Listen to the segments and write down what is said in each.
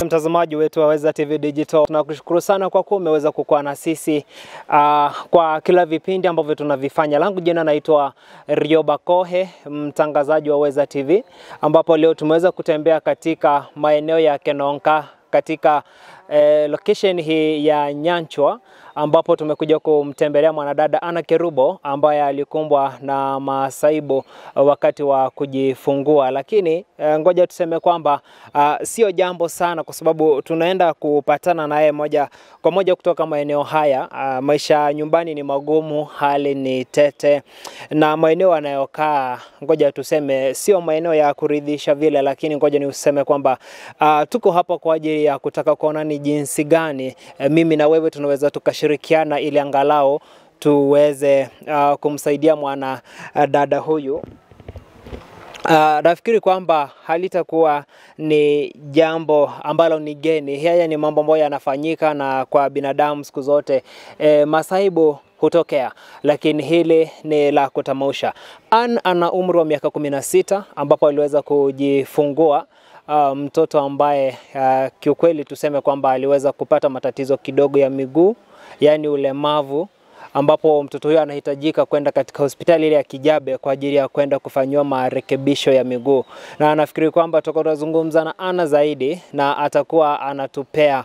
Mtazamaji wetu wa Weza TV Digital, tunakushukuru sana kwa kuwa umeweza kukua na sisi kwa kila vipindi ambavyo tunavifanya. Langu jina naitwa Rioba Kohe, mtangazaji wa Weza TV, ambapo leo tumeweza kutembea katika maeneo ya Kenonka katika location hii ya Nyanchwa, ambapo tumekuja kumtembelea mwanadada Anna Kerubo ambaye alikumbwa na masaibu wakati wa kujifungua. Lakini ngoja tuseme kwamba sio jambo sana, kwa sababu tunaenda kupatana naye moja kwa moja kutoka maeneo haya. Maisha nyumbani ni magumu, hali ni tete, na maeneo anayokaa ngoja tuseme sio maeneo ya kuridhisha vile. Lakini ngoja ni useme kwamba tuko hapa kwa ajili ya kutaka kuona ni jinsi gani mimi na wewe tunaweza tukashirikiana ili angalau tuweze kumsaidia mwana dada huyu. Nafikiri kwamba halitakuwa ni jambo ambalo ni geni. Haya ni mambo ambayo yanafanyika na kwa binadamu siku zote masaibu hutokea, lakini hili ni la kutamausha. Ana umri wa miaka 16 ambapo aliweza kujifungua mtoto ambaye kiukweli tuseme kwamba aliweza kupata matatizo kidogo ya miguu, yani ulemavu, ambapo mtoto huyo anahitajika kwenda katika hospitali ile ya Kijabe kwa ajili ya kwenda kufanywa marekebisho ya miguu. Na nafikiri kwamba tutazungumza na Anna zaidi na atakuwa anatupea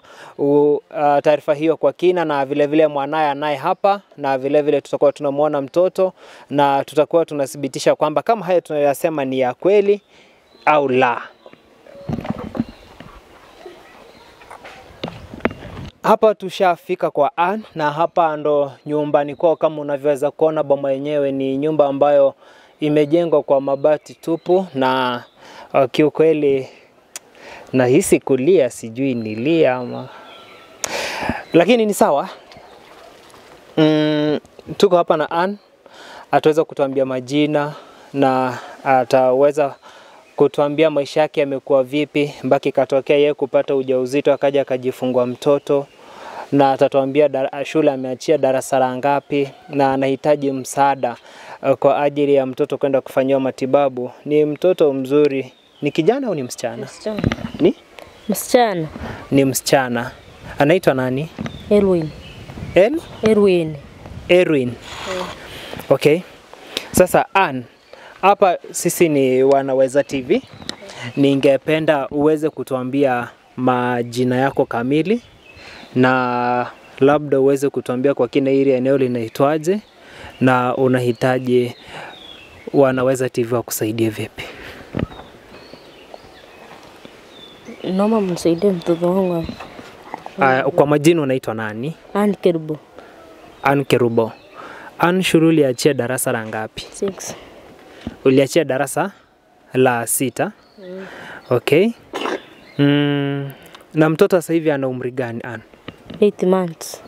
taarifa hiyo kwa kina, na vile vile mwanae anaye hapa, na vile vile tutakuwa tunamuona mtoto na tutakuwa tunathibitisha kwamba kama haya tunayosema ni ya kweli au la. Hapa tushafika kwa Ann, na hapa ndo nyumbani kwao. Kama unavyoweza kuona, boma yenyewe ni nyumba ambayo imejengwa kwa mabati tupu, na kiukweli nahisi kulia, sijui nilia ama, lakini ni sawa. Tuko hapa na Ann, ataweza kutuambia majina na ataweza kutuambia maisha yake yamekuwa vipi mpaka katokea yeye kupata ujauzito akaja akajifungua mtoto, na atatuambia shule ameachia darasa la ngapi na anahitaji msaada kwa ajili ya mtoto kwenda kufanywa matibabu. Ni mtoto mzuri. Ni kijana au ni msichana? Msichana. Ni? Msichana. Ni msichana. Anaitwa nani? Erwin. Erwin. Erwin. Okay. Sasa Ann, hapa sisi ni Wanaweza TV. Ningependa uweze kutuambia majina yako kamili, na labda uweze kutuambia kwa kina hili eneo linaitwaje na unahitaji Wanaweza TV wakusaidie vipi. Naomba msaidie mtoto wangu. Kwa majina unaitwa nani? Ann Kerubo. Ann Kerubo. Ann, shule uliachia darasa la ngapi? 6. Uliachia darasa la 6. Okay. Na mtoto sasa hivi ana umri gani Ann? 8 months.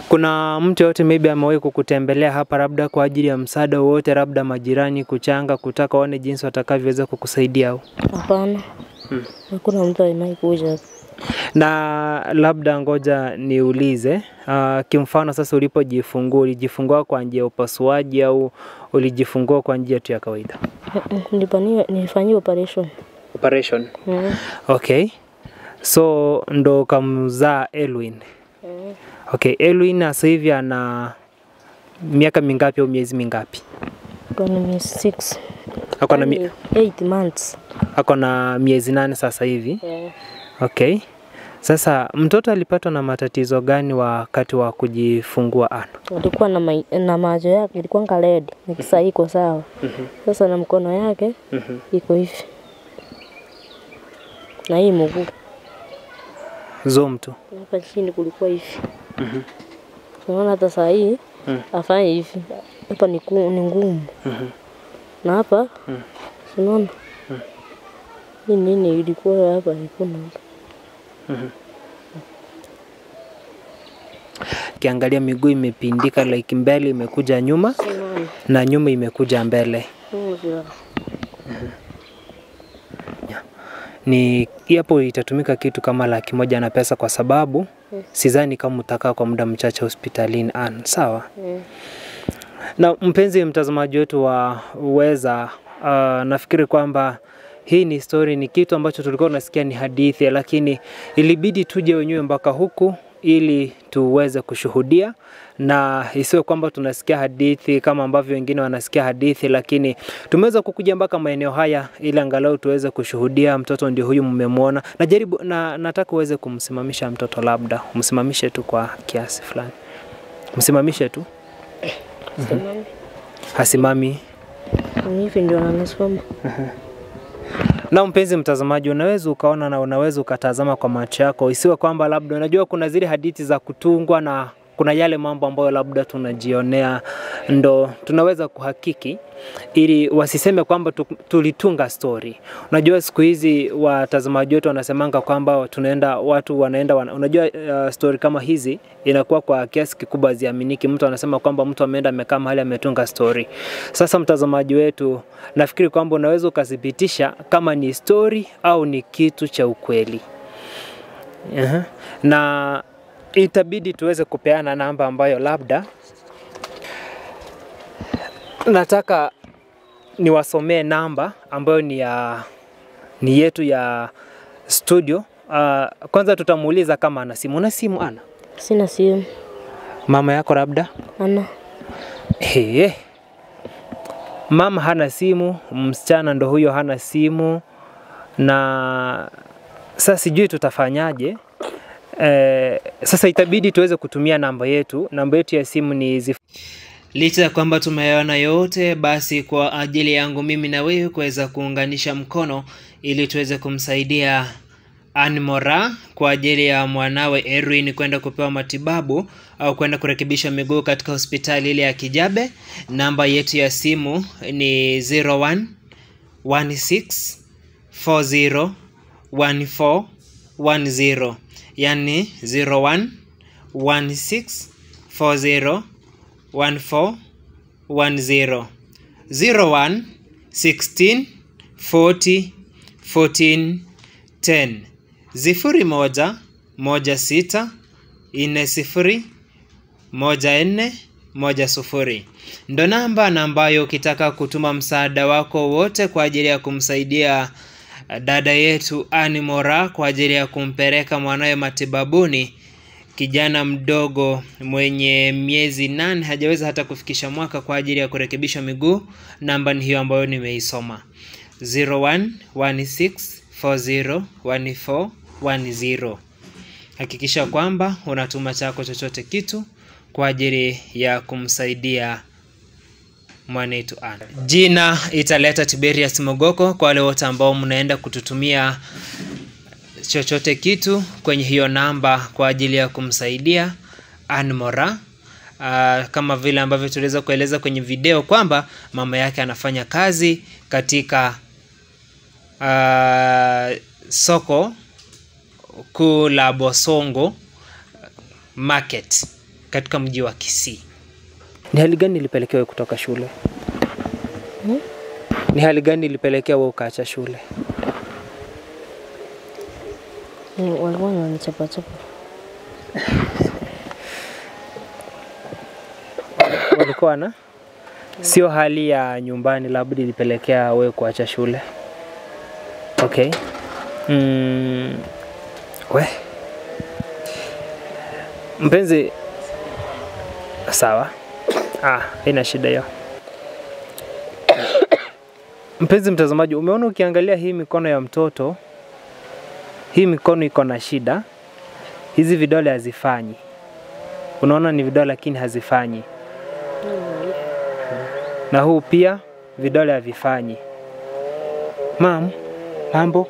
Kuna mtu yote maybe amewahi kukutembelea hapa labda kwa ajili ya msaada wote, labda majirani kuchanga kutaka waone jinsi watakavyoweza kukusaidia au? Hapana. Hakuna mtu anayekuja hapa. Na labda ngoja niulize, kimfano sasa ulipojifungua, ulijifungua kwa njia ya upasuaji au ulijifungua kwa njia tu ya kawaida? Nilifanyia operation. Operation? Okay. So ndo kamzaa Erwin. Okay, Erwin sasa hivi ana miaka mingapi au miezi mingapi? Kwa miezi 6. Ako na 8 months. Ako na miezi 8 sasa hivi. Okay. Sasa mtoto alipatwa na matatizo gani wakati wa kujifungua Ann? Alikuwa na macho yake ilikuwa red, nikisa iko sawa. Sasa na mkono yake iko hivi. Na hii mguu. Zoom tu. Hapa chini kulikuwa hivi. Unaona hata saa hii afanye hivi. Hapa ni ngumu. Na hapa unaona? Nini ilikuwa hapa ilikuwa hapa. Kiangalia miguu imepindika, like mbele imekuja nyuma na nyuma imekuja mbele. Ni hapo itatumika kitu kama 100,000 na pesa, kwa sababu sidhani kama utakaa kwa muda mchache hospitalini Ann, sawa? Na mpenzi mtazamaji wetu wa Weza, nafikiri kwamba hii ni story, ni kitu ambacho tulikuwa tunasikia ni hadithi, lakini ilibidi tuje wenyewe mpaka huku ili tuweze kushuhudia, na isiwe kwamba tunasikia hadithi kama ambavyo wengine wanasikia hadithi, lakini tumeweza kukuja mpaka maeneo haya ili angalau tuweze kushuhudia. Mtoto ndio huyu mmemwona. Najaribu nataka uweze kumsimamisha mtoto, labda umsimamishe tu kwa kiasi fulani. Msimamishe tu. Hasimami. Hivi ndio anasimama. Na mpenzi mtazamaji, unaweza ukaona na unaweza ukatazama kwa macho yako, isiwe kwamba labda unajua kuna zile hadithi za kutungwa na kuna yale mambo ambayo labda tunajionea, ndo tunaweza kuhakiki ili wasiseme kwamba tulitunga story. Unajua siku hizi watazamaji wetu wanasemanga kwamba watu wanaenda unajua story kama hizi inakuwa kwa kiasi kikubwa ziaminiki. Mtu anasema kwamba mtu ameenda amekaa mahali ametunga story. Sasa mtazamaji wetu, nafikiri kwamba unaweza ukathibitisha kama ni story au ni kitu cha ukweli. Na itabidi tuweze kupeana namba ambayo labda nataka niwasomee namba ambayo ni yetu ya studio. Kwanza tutamuuliza kama ana simu. Una simu ana? Sina simu. Mama yako labda? Ana. Mama hana simu, msichana ndo huyo hana simu, na sasa sijui tutafanyaje. Sasa itabidi tuweze kutumia namba yetu. Namba yetu ya simu ni licha ya kwamba tumeona yote, basi kwa ajili yangu mimi na wewe kuweza kuunganisha mkono ili tuweze kumsaidia Ann Mora kwa ajili ya mwanawe Erwin kwenda kupewa matibabu au kwenda kurekebisha miguu katika hospitali ile ya Kijabe. Namba yetu ya simu ni 0116401410, yani 0116401410, 0116401410, 0116401410 ndo namba ambayo ukitaka kutuma msaada wako wote kwa ajili ya kumsaidia dada yetu Ann Mora kwa ajili ya kumpeleka mwanawe matibabuni. Kijana mdogo mwenye miezi 8 hajaweza hata kufikisha mwaka, kwa ajili ya kurekebisha miguu. Namba ni hiyo ambayo nimeisoma, 0116401410. Hakikisha kwamba unatuma chako chochote kitu kwa ajili ya kumsaidia mwanetu Ann. Jina italeta Tiberius Mogoko kwa wale wote ambao mnaenda kututumia chochote kitu kwenye hiyo namba kwa ajili ya kumsaidia Ann Mora. Kama vile ambavyo tuliweza kueleza kwenye video kwamba mama yake anafanya kazi katika soko kuu la Bosongo Market katika mji wa Kisii. Ni hali gani ilipelekea wewe kutoka shule? Ni hali gani ilipelekea wewe ukaacha shule? Walikuwa wananichapa. Walikuwa na? Sio hali ya nyumbani labda ilipelekea wewe kuacha shule. Okay. Mpenzi, sawa. Haina shida hiyo. Mpenzi mtazamaji, umeona ukiangalia hii mikono ya mtoto, hii mikono iko na shida. Hizi vidole hazifanyi. Unaona ni vidole lakini hazifanyi. Na huu pia vidole havifanyi. Mam, mambo?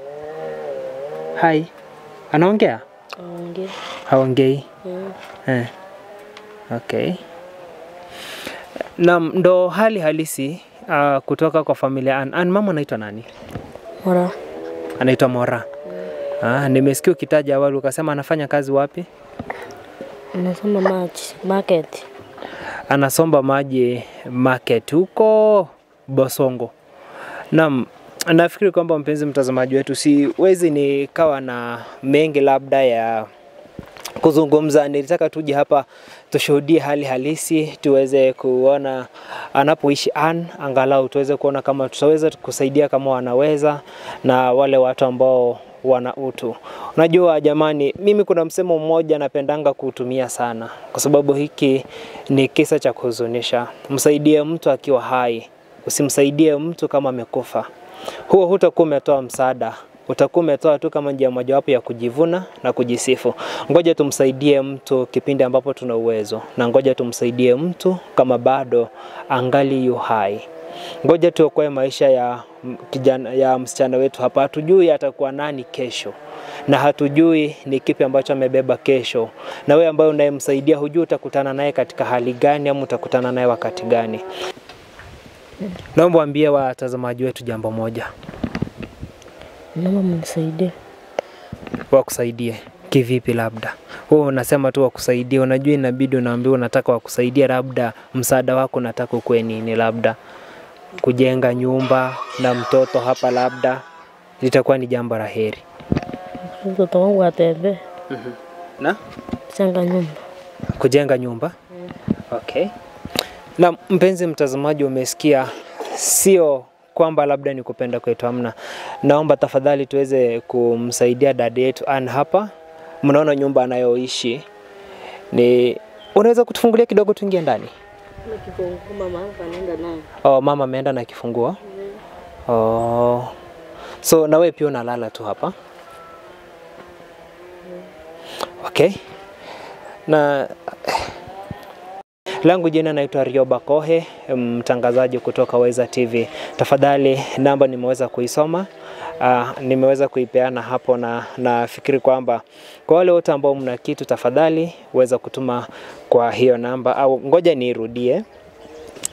Hai. Anaongea? Anaongea. Haongei. Okay. Na ndo hali halisi kutoka kwa familia Ann. Mama anaitwa nani? Mora. Anaitwa Mora. Nimesikia ukitaja awali ukasema anafanya kazi wapi? Anasomba market. Anasomba maji market huko Bosongo. Nafikiri kwamba mpenzi mtazamaji wetu, siwezi nikawa na mengi labda ya kuzungumza. Nilitaka tuje hapa tushuhudie hali halisi, tuweze kuona anapoishi Ann, angalau tuweze kuona kama tutaweza kusaidia kama wanaweza, na wale watu ambao wana utu. Unajua jamani, mimi kuna msemo mmoja napendanga kuutumia sana, kwa sababu hiki ni kisa cha kuhuzunisha. Msaidie mtu akiwa hai, usimsaidie mtu kama amekufa. Huo hutakuwa umetoa msaada, utakuwa umetoa tu kama njia mojawapo ya kujivuna na kujisifu. Ngoja tumsaidie mtu kipindi ambapo tuna uwezo, na ngoja tumsaidie mtu kama bado angali yu hai. Ngoja tuokoe maisha ya msichana wetu hapa. Hatujui atakuwa nani kesho, na hatujui ni kipi ambacho amebeba kesho. Na wewe ambaye unayemsaidia hujui utakutana naye katika hali gani, ama utakutana naye wakati gani. Naomba waambie watazamaji wetu jambo moja. Naomba mnisaidie. Wakusaidie kivipi? Labda wewe unasema tu wakusaidie, unajua inabidi unaambiwa unataka wakusaidie, labda msaada wako unataka ukue nini? Labda kujenga nyumba na mtoto hapa, labda litakuwa ni jambo la heri. Mtoto wangu atembee. Na Kujenga nyumba. Kujenga nyumba? Okay. Na mpenzi mtazamaji, umesikia, sio kwamba labda ni kupenda kwetu, amna. Naomba tafadhali tuweze kumsaidia dada yetu Ann hapa. Mnaona nyumba anayoishi ni, unaweza kutufungulia kidogo tuingie ndani? Mama anaenda naye. Oh, mama ameenda na kifunguo. Oh. So na wewe pia unalala tu hapa? Okay. Na langu jina naitwa Rioba Kohe, mtangazaji kutoka Weza TV. Tafadhali namba nimeweza kuisoma, nimeweza kuipeana hapo, na nafikiri kwamba kwa wale wote ambao mna kitu, tafadhali weza kutuma kwa hiyo namba, au ngoja niirudie.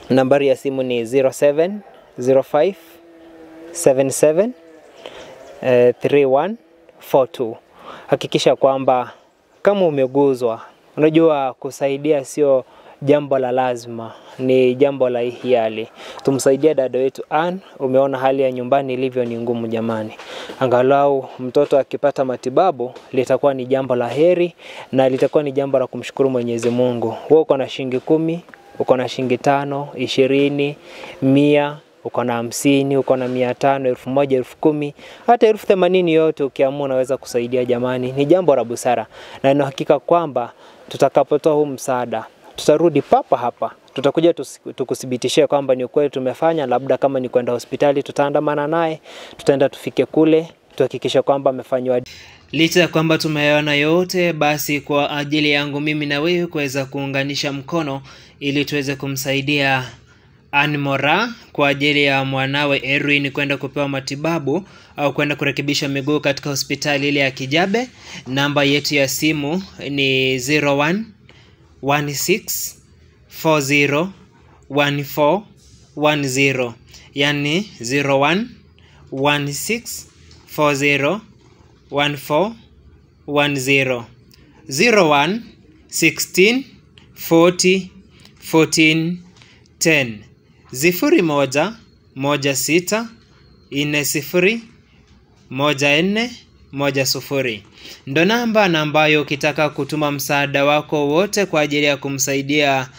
Nambari ya simu ni 0705 77 3142. Hakikisha kwamba kama umeguzwa, unajua kusaidia sio jambo la lazima, ni jambo la hiari. Tumsaidie dada wetu Ann. Umeona hali ya nyumbani ilivyo ni ngumu jamani. Angalau mtoto akipata matibabu litakuwa ni jambo la heri, na litakuwa ni jambo la kumshukuru Mwenyezi Mungu. Wewe uko na shilingi 10, uko na shilingi 5, 20, 100, uko na 50, uko na 500, 1000, 10,000, hata 80,000 yote ukiamua unaweza kusaidia jamani. Ni jambo la busara, na nina hakika kwamba tutakapotoa huu msaada tutarudi papa hapa, tutakuja tukuthibitishie kwamba ni kweli tumefanya. Labda kama ni kwenda hospitali, tutaandamana naye, tutaenda tufike kule, tuhakikishe kwamba amefanywa. Licha ya kwamba tumeona yote, basi kwa ajili yangu mimi na wewe kuweza kuunganisha mkono ili tuweze kumsaidia Ann Mora kwa ajili ya mwanawe Erwin kwenda kupewa matibabu au kwenda kurekebisha miguu katika hospitali ile ya Kijabe. Namba yetu ya simu ni 0116401410, yani 0116401410, 0116401410, 0116401410 ndo namba ambayo ukitaka kutuma msaada wako wote kwa ajili ya kumsaidia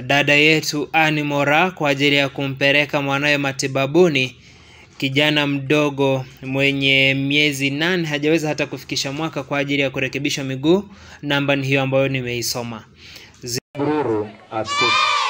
dada yetu Ann Mora, kwa ajili ya kumpeleka mwanawe matibabuni. Kijana mdogo mwenye miezi 8 hajaweza hata kufikisha mwaka, kwa ajili ya kurekebisha miguu. Namba ni hiyo ambayo nimeisoma. Bururu Askofu.